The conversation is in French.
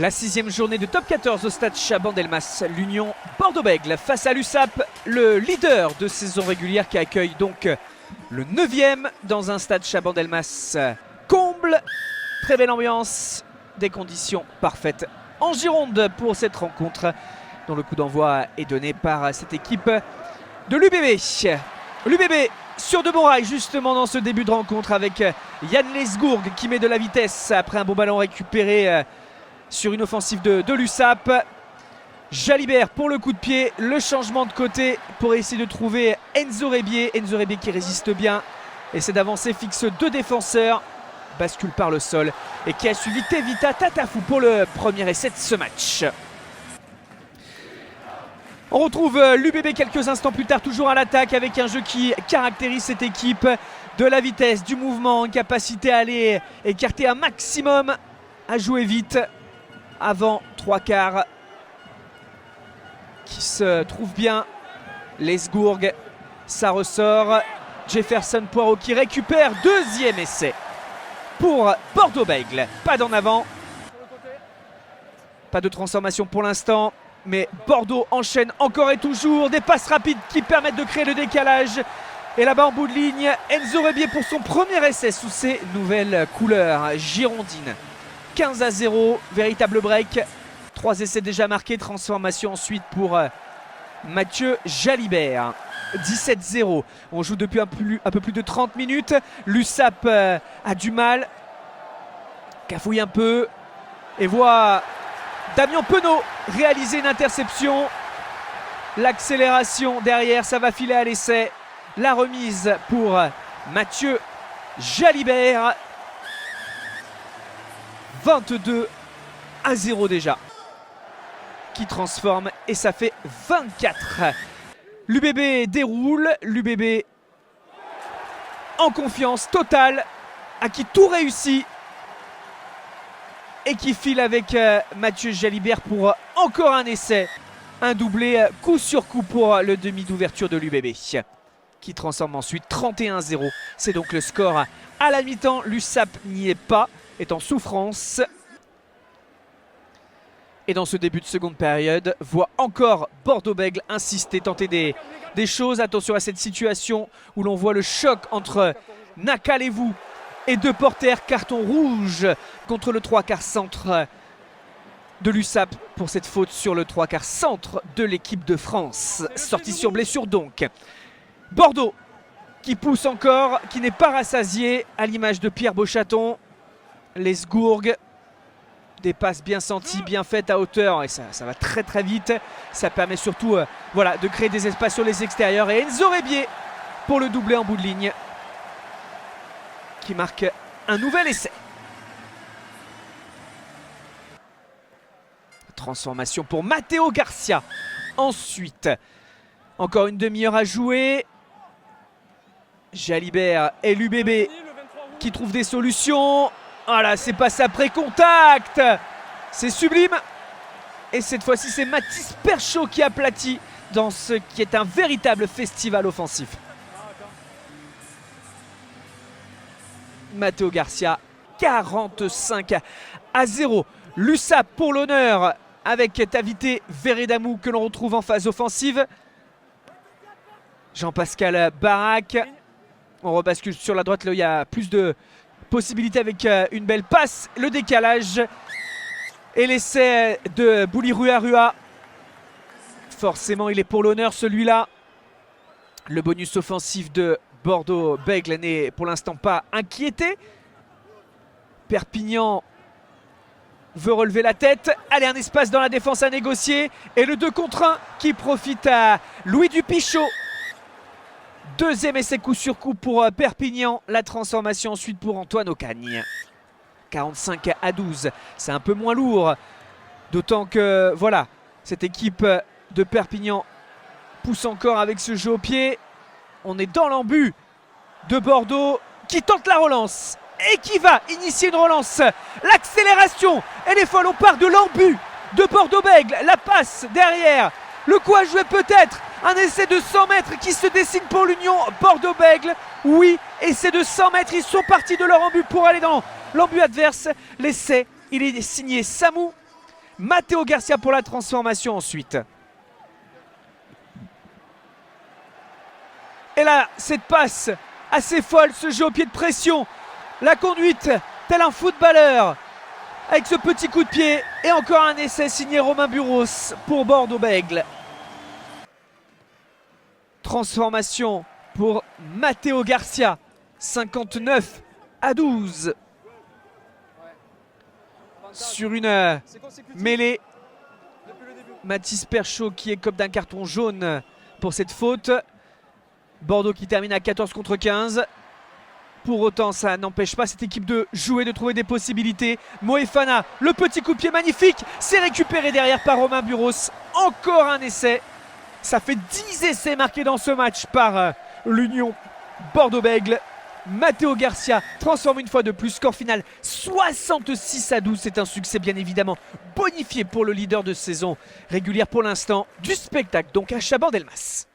La 6e journée de top 14 au stade Chaban-Delmas. L'Union Bordeaux-Bègles face à l'USAP, le leader de saison régulière qui accueille donc le 9e dans un stade Chaban-Delmas. Comble, très belle ambiance, des conditions parfaites en Gironde pour cette rencontre dont le coup d'envoi est donné par cette équipe de l'UBB. L'UBB sur de bons rails justement dans ce début de rencontre avec Yann Lesgourg qui met de la vitesse après un bon ballon récupéré sur une offensive de l'USAP. Jalibert pour le coup de pied, le changement de côté pour essayer de trouver Enzo Rebier. Enzo Rebier qui résiste bien, essaie d'avancer, fixe deux défenseurs, bascule par le sol et qui a suivi Tevita Tatafou pour le premier essai de ce match. On retrouve l'UBB quelques instants plus tard, toujours à l'attaque avec un jeu qui caractérise cette équipe. De la vitesse, du mouvement, une capacité à aller écarter un maximum, à jouer vite avant trois quarts qui se trouve bien. Lesgourg, ça ressort. Jefferson Poirot qui récupère, deuxième essai pour Bordeaux-Bègles. Pas d'en avant, pas de transformation pour l'instant. Mais Bordeaux enchaîne encore et toujours. Des passes rapides qui permettent de créer le décalage. Et là-bas en bout de ligne, Enzo Rebier pour son premier essai sous ses nouvelles couleurs girondines. 15-0, véritable break. 3 essais déjà marqués, transformation ensuite pour Mathieu Jalibert. 17-0, on joue depuis un peu plus de 30 minutes. L'USAP a du mal, cafouille un peu et voit Damien Penaud réaliser une interception. L'accélération derrière, ça va filer à l'essai. La remise pour Mathieu Jalibert. 22-0 déjà. Qui transforme et ça fait 24. L'UBB déroule. L'UBB en confiance totale, à qui tout réussit. Et qui file avec Mathieu Jalibert pour encore un essai. Un doublé coup sur coup pour le demi d'ouverture de l'UBB. Qui transforme ensuite 31-0. C'est donc le score à la mi-temps. L'USAP n'y est pas, est en souffrance. Et dans ce début de seconde période, voit encore Bordeaux-Bègles insister, tenter des choses. Attention à cette situation où l'on voit le choc entre Nakalevou et deux porteurs. Carton rouge contre le 3/4 centre de l'USAP pour cette faute sur le 3/4 centre de l'équipe de France. Sortie sur blessure donc. Bordeaux qui pousse encore, qui n'est pas rassasié à l'image de Pierre Beauchaton. Lesgourg, des passes bien senties, bien faites à hauteur et ça va très très vite. Ça permet surtout voilà, de créer des espaces sur les extérieurs. Et Enzo Rebier pour le doubler en bout de ligne, qui marque un nouvel essai. Transformation pour Matteo Garcia. Ensuite, encore une demi-heure à jouer. Jalibert et l'UBB qui trouvent des solutions. Voilà, c'est passe après contact. C'est sublime. Et cette fois-ci, c'est Mathis Perchaud qui aplatit dans ce qui est un véritable festival offensif. Matteo Garcia, 45-0. L'USAP pour l'honneur avec Tavité Veredamou que l'on retrouve en phase offensive. Jean-Pascal Barak. On rebascule sur la droite, là où il y a plus de possibilités avec une belle passe. Le décalage et l'essai de Bouli Ruarua. Forcément, il est pour l'honneur celui-là. Le bonus offensif de Bordeaux-Bègles n'est pour l'instant pas inquiété. Perpignan veut relever la tête. Allez, un espace dans la défense à négocier. Et le 2 contre 1 qui profite à Louis Dupichot. Deuxième essai coup sur coup pour Perpignan. La transformation ensuite pour Antoine Ocagne. 45-12. C'est un peu moins lourd. D'autant que, voilà, cette équipe de Perpignan pousse encore avec ce jeu au pied. On est dans l'embut de Bordeaux qui tente la relance et qui va initier une relance. L'accélération, elle est folle. On part de l'embut de Bordeaux-Bègles. La passe derrière. Le coup à jouer peut-être. Un essai de 100 mètres qui se dessine pour l'Union Bordeaux-Bègles. Oui, essai de 100 mètres. Ils sont partis de leur embut pour aller dans l'embut adverse. L'essai, il est signé Samou Matteo Garcia pour la transformation ensuite. Et là, cette passe assez folle, ce jeu au pied de pression. La conduite, tel un footballeur. Avec ce petit coup de pied. Et encore un essai signé Romain Burros pour Bordeaux-Bègles. Transformation pour Matteo Garcia. 59-12. Sur une mêlée. Mathis Perchaud qui écope d'un carton jaune pour cette faute. Bordeaux qui termine à 14 contre 15. Pour autant, ça n'empêche pas cette équipe de jouer, de trouver des possibilités. Moefana, le petit coup de pied magnifique. C'est récupéré derrière par Romain Burros. Encore un essai. Ça fait 10 essais marqués dans ce match par l'Union Bordeaux-Bègles. Matteo Garcia transforme une fois de plus. Score final 66-12. C'est un succès bien évidemment bonifié pour le leader de saison régulière pour l'instant du spectacle. Donc à Chabannes-Delmas.